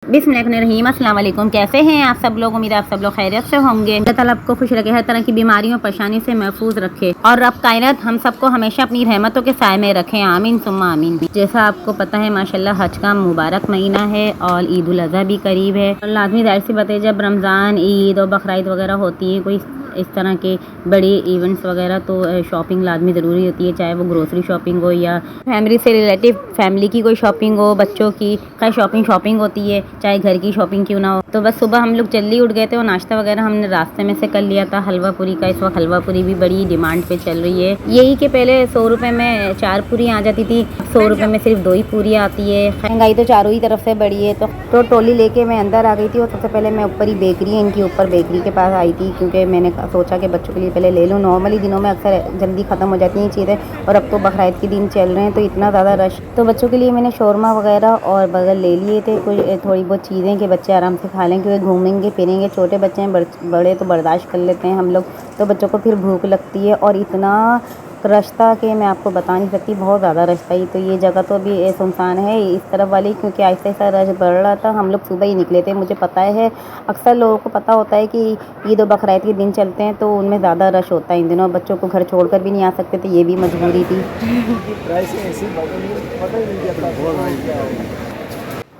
बिस्मिल्लाहिर्रहमानिर्रहीम। अस्सलाम वालेकुम। कैसे हैं आप सब लोग? उम्मीद है आप सब लोग खैरियत से होंगे। अल्लाह ताला आपको खुश रखे, हर तरह की बीमारियों परेशानी से महफूज रखे और रब कायनात हम सबको हमेशा अपनी रहमतों के साए में रखें। आमीन सुम्मा आमीन। जैसा आपको पता है माशाल्लाह हज का मुबारक महीना है और ईद उल अज़हा भी करीब है। लाजमी जाहिर सी बात है, जब रमज़ान, ईद और बकरीद वगैरह होती है, कोई इस तरह के बड़े इवेंट्स वगैरह, तो शॉपिंग लाजमी ज़रूरी होती है, चाहे वो ग्रोसरी शॉपिंग हो या फैमिली से रिलेटिव फैमिली की कोई शॉपिंग हो, बच्चों की खैर शॉपिंग होती है, चाहे घर की शॉपिंग क्यों ना हो। तो बस सुबह हम लोग जल्दी उठ गए थे और नाश्ता वगैरह हमने रास्ते में से कर लिया था हलवा पूरी का। इस वक्त हलवा पूरी भी बड़ी डिमांड पे चल रही है। यही कि पहले 100 रुपये में 4 पूरी आ जाती थी, 100 रुपये में सिर्फ 2 ही पूरी आती है। महंगाई तो चारों ही तरफ से बढ़ी है। तो ट्रॉली लेके मैं अंदर आ गई थी और सबसे पहले मैं ऊपर ही बेकरी है, इनकी ऊपर बेकरी के पास आई थी, क्योंकि मैंने सोचा कि बच्चों के लिए पहले ले लूँ। नॉर्मली दिनों में अक्सर जल्दी ख़त्म हो जाती हैं चीज़ें, और अब तो बकरीद के दिन चल रहे हैं तो इतना ज़्यादा रश। तो बच्चों के लिए मैंने शौरमा वगैरह और बर्गर ले लिए थे, कुछ थोड़ी बहुत चीज़ें कि बच्चे आराम से खा लें, क्योंकि घूमेंगे फिरेंगे। छोटे बच्चे हैं, बड़े तो बर्दाश्त कर लेते हैं हम लोग, तो बच्चों को फिर भूख लगती है। और इतना रश था कि मैं आपको बता नहीं सकती, बहुत ज़्यादा रश था। तो ये जगह तो अभी सुनसान है इस तरफ वाली, क्योंकि आहिस्ता आहिस्ता रश बढ़ रहा था। हम लोग सुबह ही निकले थे। मुझे पता है अक्सर लोगों को पता होता है कि ईद और बकरीद के दिन चलते हैं तो उनमें ज़्यादा रश होता है इन दिनों। बच्चों को घर छोड़कर भी नहीं आ सकते, तो ये भी मजबूरी थी।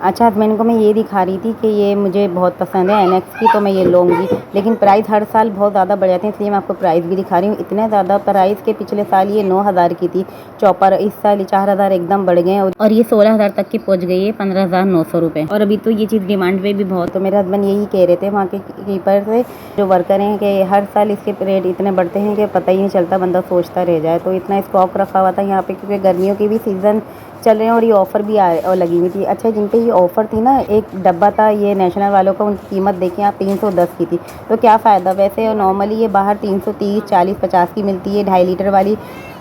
अच्छा, हस्बैंड को मैं ये दिखा रही थी कि ये मुझे बहुत पसंद है एनेक्स की, तो मैं ये लूँगी, लेकिन प्राइस हर साल बहुत ज़्यादा बढ़ जाते हैं, इसलिए मैं आपको प्राइस भी दिखा रही हूँ। इतने ज़्यादा प्राइस के पिछले साल ये 9,000 की थी चॉपर, इस साल 4,000 एकदम बढ़ गए हैं और ये 16,000 तक की पहुँच गई है, 15,900 रुपये। और अभी तो ये चीज़ डिमांड पे भी बहुत। तो मेरे हस्बैंड यही कह रहे थे वहाँ के कीपर से, जो वर्कर हैं, कि हर साल इसके रेट इतने बढ़ते हैं कि पता ही नहीं चलता, बंदा सोचता रह जाए। तो इतना स्टॉक रखा हुआ था यहाँ पे, क्योंकि गर्मियों की भी सीज़न चल रहे हैं और ये ऑफ़र भी और लगी हुई थी। अच्छा, जिन पे ये ऑफ़र थी ना, एक डब्बा था ये नेशनल वालों का, उनकी कीमत देखें आप 310 की थी। तो क्या फ़ायदा, वैसे नॉर्मली ये बाहर 330, 40, 50 की मिलती है 2.5 लीटर वाली,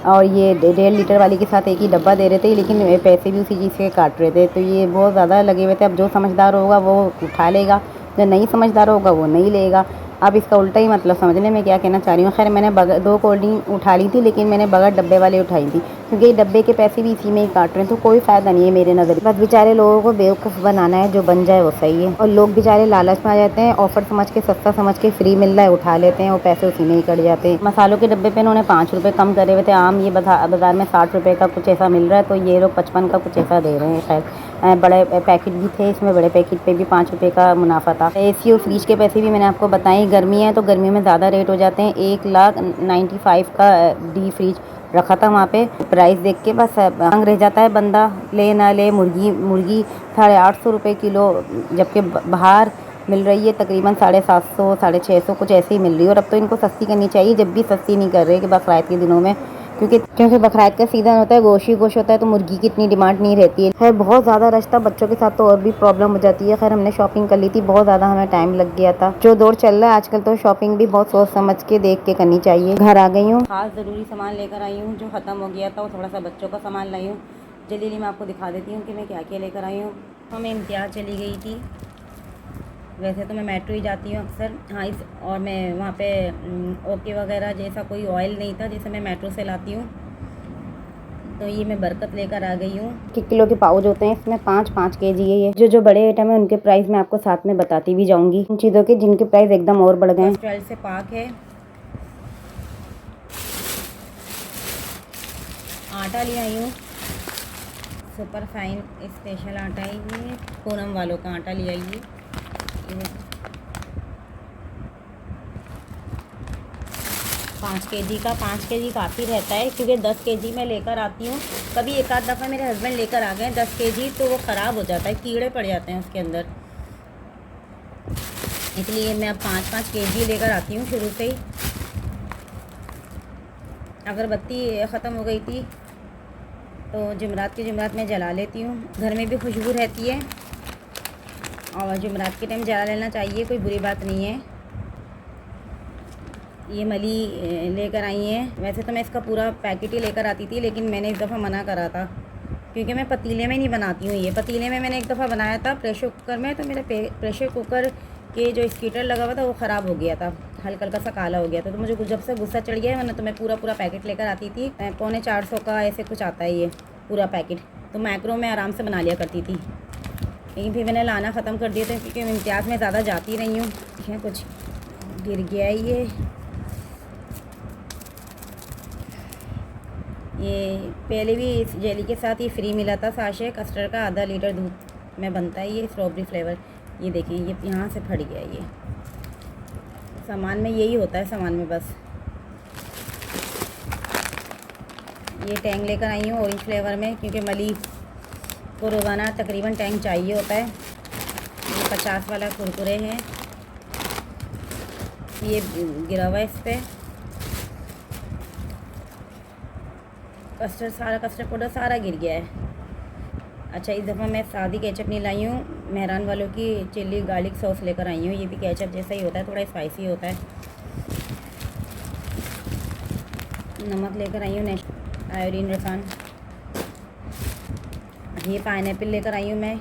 और ये 1.5 लीटर वाली के साथ एक ही डब्बा दे रहे थे, लेकिन पैसे भी उसी चीज़ के काट रहे थे। तो ये बहुत ज़्यादा लगे हुए थे। अब जो समझदार होगा वो उठा लेगा, जो नहीं समझदार होगा वो नहीं लेगा। अब इसका उल्टा ही मतलब समझने में क्या कहना चाह रही हूँ। खैर, मैंने 2 कोल्ड ड्रिंक उठा ली थी, लेकिन मैंने बगैर डब्बे वाले उठाई थी, क्योंकि डब्बे के पैसे भी इसी में ही काट रहे हैं, तो कोई फ़ायदा नहीं है मेरे नज़र। बस बेचारे लोगों को बेवकूफ़ बनाना है, जो बन जाए वो सही है। और लोग बेचारे लालच में आ जाते हैं, ऑफ़र समझ के, सस्ता समझ के, फ्री मिल रहा है उठा लेते हैं, वो पैसे उसी में ही कट जाते हैं। मसालों के डब्बे पे उन्होंने 5 रुपये कम करे हुए थे। आम ये बाज़ार में 60 रुपये का कुछ ऐसा मिल रहा है, तो ये लोग 55 का कुछ ऐसा दे रहे हैं। खैर, बड़े पैकेट भी थे इसमें, बड़े पैकेट पे भी 5 रुपये का मुनाफा था। एसी और फ्रिज के पैसे भी मैंने आपको बताए। गर्मी है तो गर्मी में ज़्यादा रेट हो जाते हैं। 1,95,000 का डी फ्रिज रखा था वहाँ पे। प्राइस देख के बस अंग रह जाता है बंदा, ले ना ले। मुर्गी 850 रुपये किलो, जबकि बाहर मिल रही है तकरीबन 750, 650 कुछ ऐसे ही मिल रही है। और अब तो इनको सस्ती करनी चाहिए, जब भी सस्ती नहीं कर रहे कि बकरीद के दिनों में, क्योंकि बकरीद का सीज़न होता है, गोश्त होता है, तो मुर्गी की इतनी डिमांड नहीं रहती है। खैर, बहुत ज़्यादा रश था, बच्चों के साथ तो और भी प्रॉब्लम हो जाती है। खैर, हमने शॉपिंग कर ली थी, बहुत ज़्यादा हमें टाइम लग गया था। जो दौर चल रहा है आजकल, तो शॉपिंग भी बहुत सोच समझ के देख के करनी चाहिए। घर आ गई हूँ, खास ज़रूरी सामान लेकर आई हूँ जो ख़त्म हो गया था, और थोड़ा सा बच्चों का सामान लाई हूँ। जल्दी मैं आपको दिखा देती हूँ कि मैं क्या क्या लेकर आई हूँ। मैं इम्तियाज़ चली गई थी, वैसे तो मैं मेट्रो ही जाती हूँ अक्सर। हाँ, और मैं वहाँ पे ओके वगैरह जैसा कोई ऑयल नहीं था जैसे मैं मेट्रो से लाती हूँ। तो ये मैं बरकत लेकर आ गई हूँ। किलो के पाउच होते हैं इसमें, 5-5 केजी है ये। जो बड़े आइटम है उनके प्राइस मैं आपको साथ में बताती भी जाऊँगी, उन चीज़ों के जिनके प्राइस एकदम और बढ़ गए। ऑयल से पाक है। आटा ले आई हूँ, सुपर फाइन स्पेशल आटा है ये, पूनम वालों का आटा ले आइए। 5 केजी का, 5 केजी काफ़ी रहता है, क्योंकि 10 केजी मैं लेकर आती हूँ। कभी एक आध दफ़ा मेरे हस्बैंड लेकर आ गए 10 केजी, तो वो ख़राब हो जाता है, कीड़े पड़ जाते हैं उसके अंदर, इसलिए मैं अब 5-5 केजी लेकर आती हूँ शुरू से ही। अगरबत्ती ख़त्म हो गई थी तो जुमरात में जला लेती हूँ, घर में भी खुशबू रहती है, और जुमरात के टाइम जला लेना चाहिए, कोई बुरी बात नहीं है। ये मली लेकर आई हैं। वैसे तो मैं इसका पूरा पैकेट ही लेकर आती थी, लेकिन मैंने इस दफ़ा मना करा था, क्योंकि मैं पतीले में नहीं बनाती हूँ। ये पतीले में मैंने एक दफ़ा बनाया था प्रेशर कुकर में, तो मेरे प्रेशर कुकर के जो स्टीकर लगा हुआ था वो ख़राब हो गया था, हल्का सा काला हो गया था। तो मुझे जब से गुस्सा चढ़ गया है, वरना तो मैं पूरा पैकेट लेकर आती थी। 450 का ऐसे कुछ आता है ये पूरा पैकेट, तो मैक्रो में आराम से बना लिया करती थी। लेकिन फिर मैंने लाना ख़त्म कर दिया था क्योंकि इम्तियाज़ में ज़्यादा जाती नहीं हूँ। देखिए कुछ गिर गया ये पहले भी इस जेली के साथ ये फ्री मिला था साशे कस्टर्ड का, आधा लीटर दूध में बनता है ये स्ट्रॉबेरी फ्लेवर। ये देखें ये यहाँ से फट गया। ये सामान में यही होता है, सामान में बस। ये टैंग लेकर आई हूँ ऑरेंज फ्लेवर में क्योंकि मली को रोज़ाना तकरीबन टैंग चाहिए होता है। ये 50 वाला कुरकुरे हैं, ये गिरा हुआ है इस पर कस्टर्ड, सारा कस्टर्ड पाउडर सारा गिर गया है। अच्छा इस दफ़ा मैं सादी केचप नहीं लाई हूँ, मेहरान वालों की चिल्ली गार्लिक सॉस लेकर आई हूँ। ये भी केचप जैसा ही होता है, थोड़ा स्पाइसी होता है। नमक लेकर आई हूँ आयोडीन रिफाइन। ये पाइनएप्पल लेकर आई हूँ मैं,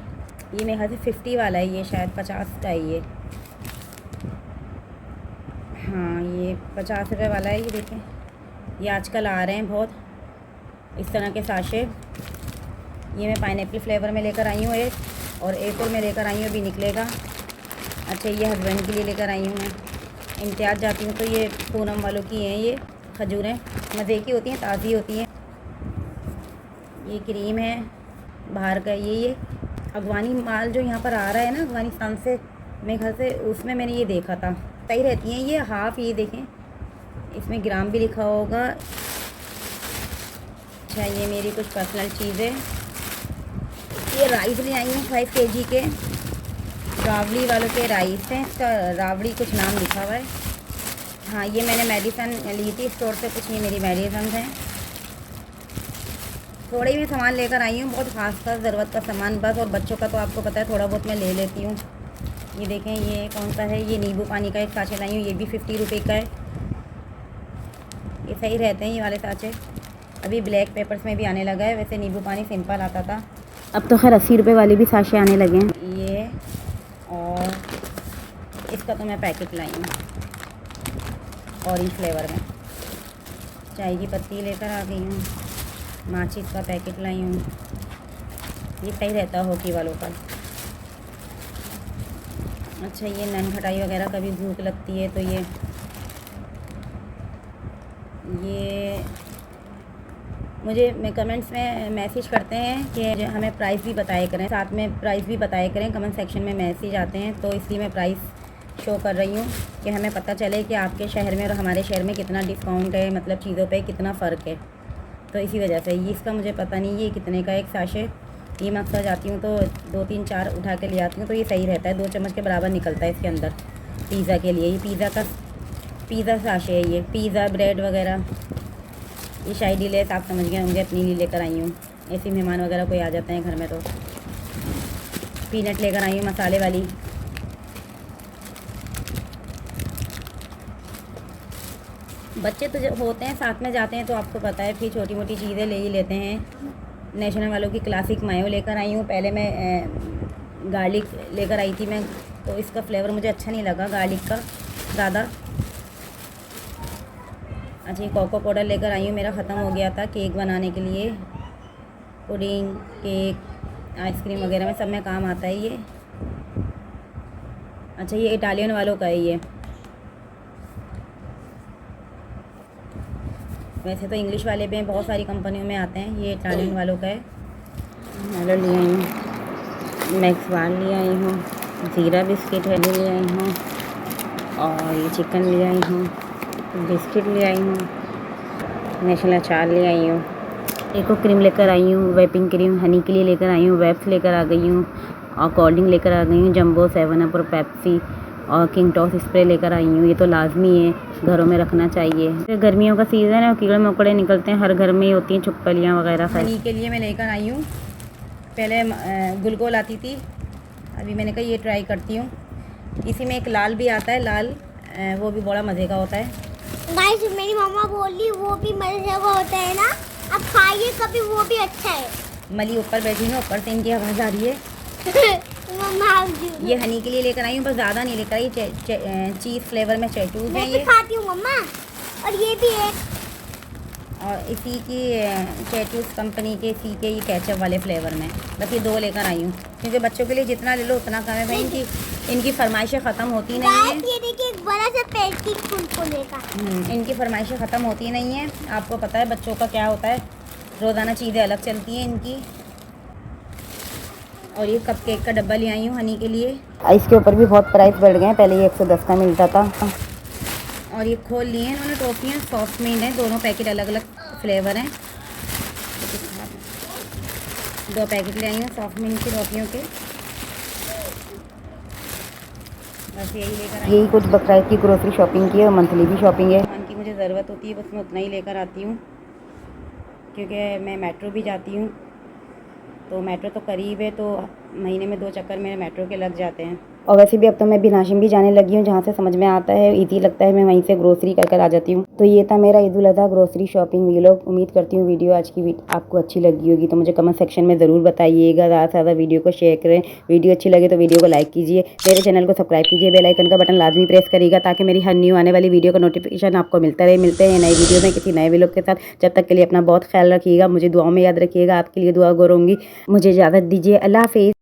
ये मेरे ख्याल से 50 वाला है, ये शायद 50 का है ये। हाँ ये 50 रुपये वाला है। ये देखें ये आजकल आ रहे हैं बहुत इस तरह के साशे। ये मैं पाइनएप्पल फ्लेवर में लेकर आई हूँ एक, और एक और मैं लेकर आई हूँ अभी निकलेगा। अच्छा ये हस्बैंड के लिए लेकर आई हूँ मैं, इम्तियाज़ जाती हूँ तो ये पूनम वालों की हैं। ये खजूरें मज़े की होती हैं, ताज़ी होती हैं। ये क्रीम है बाहर का। ये अफ़गानी माल जो यहाँ पर आ रहा है ना अफ़गानिस्तान से, मेरे ख्याल से उसमें मैंने ये देखा था, सही रहती हैं ये। हाफ़ ये देखें इसमें ग्राम भी लिखा होगा। अच्छा ये मेरी कुछ पर्सनल चीज़ है। ये राइस ले आई हूँ 5 kg के, रावड़ी वालों के राइस हैं, इसका रावड़ी कुछ नाम लिखा हुआ है। हाँ ये मैंने मेडिसन ली थी स्टोर से, कुछ ये मेरी मेडिसन हैं। थोड़े ही मैं सामान लेकर आई हूँ, बहुत ख़ास ज़रूरत का सामान बस, और बच्चों का तो आपको पता है थोड़ा बहुत मैं ले लेती हूँ। ये देखें ये कौन सा है, ये नींबू पानी का एक साँचे लाई हूँ, ये भी 50 रुपये का है। ये सही रहते हैं ये वाले साँचे। अभी ब्लैक पेपर्स में भी आने लगा है, वैसे नींबू पानी सिंपल आता था, अब तो खैर 80 रुपये वाले भी साँचे आने लगे हैं। ये और इसका तो मैं पैकेट लाई हूँ ऑरेंज फ्लेवर में। चाय की पत्ती लेकर आ गई हूँ, माचिस का पैकेट लाई हूँ, ये सही रहता है हॉकी वालों का। अच्छा ये नन खटाई वगैरह कभी भूख लगती है तो ये मुझे कमेंट्स में मैसेज करते हैं कि हमें प्राइस भी बताया करें, साथ में प्राइस भी बताया करें। कमेंट सेक्शन में मैसेज आते हैं तो इसलिए मैं प्राइस शो कर रही हूँ कि हमें पता चले कि आपके शहर में और हमारे शहर में कितना डिस्काउंट है, मतलब चीज़ों पे कितना फ़र्क है। तो इसी वजह से ये इसका मुझे पता नहीं ये कितने का एक साशे। ये मैं अक्सर जाती हूँ तो 2-3-4 उठा के ले आती हूँ, तो ये सही रहता है, 2 चम्मच के बराबर निकलता है इसके अंदर पिज़्ज़ा के लिए। ये पिज़्ज़ा साशे है, ये पिज़्ज़ा ब्रेड वगैरह। ये शायद ही ले आप समझ गए होंगे, अपनी लिए लेकर आई हूँ, ऐसे मेहमान वगैरह कोई आ जाते हैं घर में तो। पीनट लेकर आई हूँ मसाले वाली। बच्चे तो जब होते हैं साथ में जाते हैं तो आपको पता है फिर छोटी मोटी चीज़ें ले ही लेते हैं। नेशनल वालों की क्लासिक मायो लेकर आई हूँ। पहले मैं गार्लिक लेकर आई थी मैं, तो इसका फ्लेवर मुझे अच्छा नहीं लगा गार्लिक का ज़्यादा। अच्छा ये कोको पाउडर लेकर आई हूँ, मेरा ख़त्म हो गया था केक बनाने के लिए, पुडिंग केक आइसक्रीम वगैरह में सब में काम आता है ये। अच्छा ये इटालियन वालों का है ये, वैसे तो इंग्लिश वाले भी बहुत सारी कंपनियों में आते हैं, ये इटालियन वालों का है। हेलो ले आई हूँ, मैक्स बार ले आई हूँ, ज़ीरा बिस्किट है ले आई हूँ, और ये चिकन ले आई हूँ, बिस्किट ले आई हूँ, नेशनल अचार ले आई हूँ, एको क्रीम लेकर आई हूँ, वेपिंग क्रीम हनी के लिए लेकर आई हूँ, वेप्स लेकर आ गई हूँ, और कोल्ड ड्रिंक लेकर आ गई हूँ, जंबो 7 अप और पेप्सी, और किंग टॉस स्प्रे लेकर आई हूँ। ये तो लाजमी है, घरों में रखना चाहिए। गर्मियों का सीज़न है, कीड़े मकोड़े निकलते हैं, हर घर में ही होती हैं छुपकलियाँ वगैरह। हनी के लिए मैं लेकर आई हूँ, पहले गुलगोल आती थी, अभी मैंने कहा ये ट्राई करती हूँ। इसी में एक लाल भी आता है, लाल वो भी बड़ा मज़े का होता है। गाइस मेरी मम्मा बोली वो भी मज़े का होता है ना, अब खाइए कभी, वो भी अच्छा है। मली ऊपर बैठी है, ऊपर से इनकी आवाज़ आ रही है। ये हनी के लिए लेकर आई हूँ, बस ज़्यादा नहीं लेकर आई, चीज़ फ्लेवर में चैटूज है ये। खाती हूँ मम्मा, और ये भी है। और इसी की चैटूस कंपनी के इसी के ये केचप वाले फ्लेवर में, बस ये 2 लेकर आई हूँ क्योंकि बच्चों के लिए जितना ले लो उतना कम है भाई। इनकी फरमाइशें ख़त्म होती नहीं है। ये देखिए एक बड़ा सा पैकेट कुरकुरे का। इनकी फरमाइशें ख़त्म होती नहीं है। आपको पता है बच्चों का क्या होता है, रोज़ाना चीज़ें अलग चलती हैं इनकी। और ये कप केक का डब्बा ले आई हूँ हनी के लिए। इसके ऊपर भी बहुत प्राइस बढ़ गए हैं, पहले ये 110 का मिलता था। और ये खोल लिए इन्होंने टॉफ़ियाँ, सॉफ्ट मिंट हैं, दोनों पैकेट अलग अलग फ्लेवर हैं। 2 पैकेट ले आई हूँ सॉफ्ट मिंट की टॉफ़ियों के। बस यही लेकर, यही कुछ बकरा की ग्रोसरी शॉपिंग की है और मंथली भी शॉपिंग है। सामान की मुझे ज़रूरत होती है बस मैं उतना ही लेकर आती हूँ क्योंकि मैं मेट्रो भी जाती हूँ, तो मेट्रो तो करीब है, तो महीने में 2 चक्कर मेरे मेट्रो के लग जाते हैं। और वैसे भी अब तो मैं बिनाशिम भी जाने लगी हूँ, जहाँ से समझ में आता है ईज़ी लगता है मैं वहीं से ग्रोसरी कर आ जाती हूँ। तो ये था मेरा Eid ul Azha grocery shopping vlog. उम्मीद करती हूँ वीडियो आज की आपको अच्छी लगी होगी, तो मुझे कमेंट सेक्शन में ज़रूर बताइएगा। ज़्यादा से ज़्यादा वीडियो को शेयर करें, वीडियो अच्छी लगे तो वीडियो को लाइक कीजिए, मेरे चैनल को सब्सक्राइब कीजिए, बेल आइकन का बटन लाजमी प्रेस करिएगा ताकि मेरी हर न्यू आने वाली वीडियो का नोटिफिकेशन आपको मिलता रहे। मिलते हैं नई वीडियो में किसी नए व्लॉग के साथ। जब तक के लिए अपना बहुत ख्याल रखिएगा, मुझे दुआओं में याद रखिएगा, आपके लिए दुआ करूँगी। मुझे इजाज़त दीजिए, अल्लाह हाफ़िज़।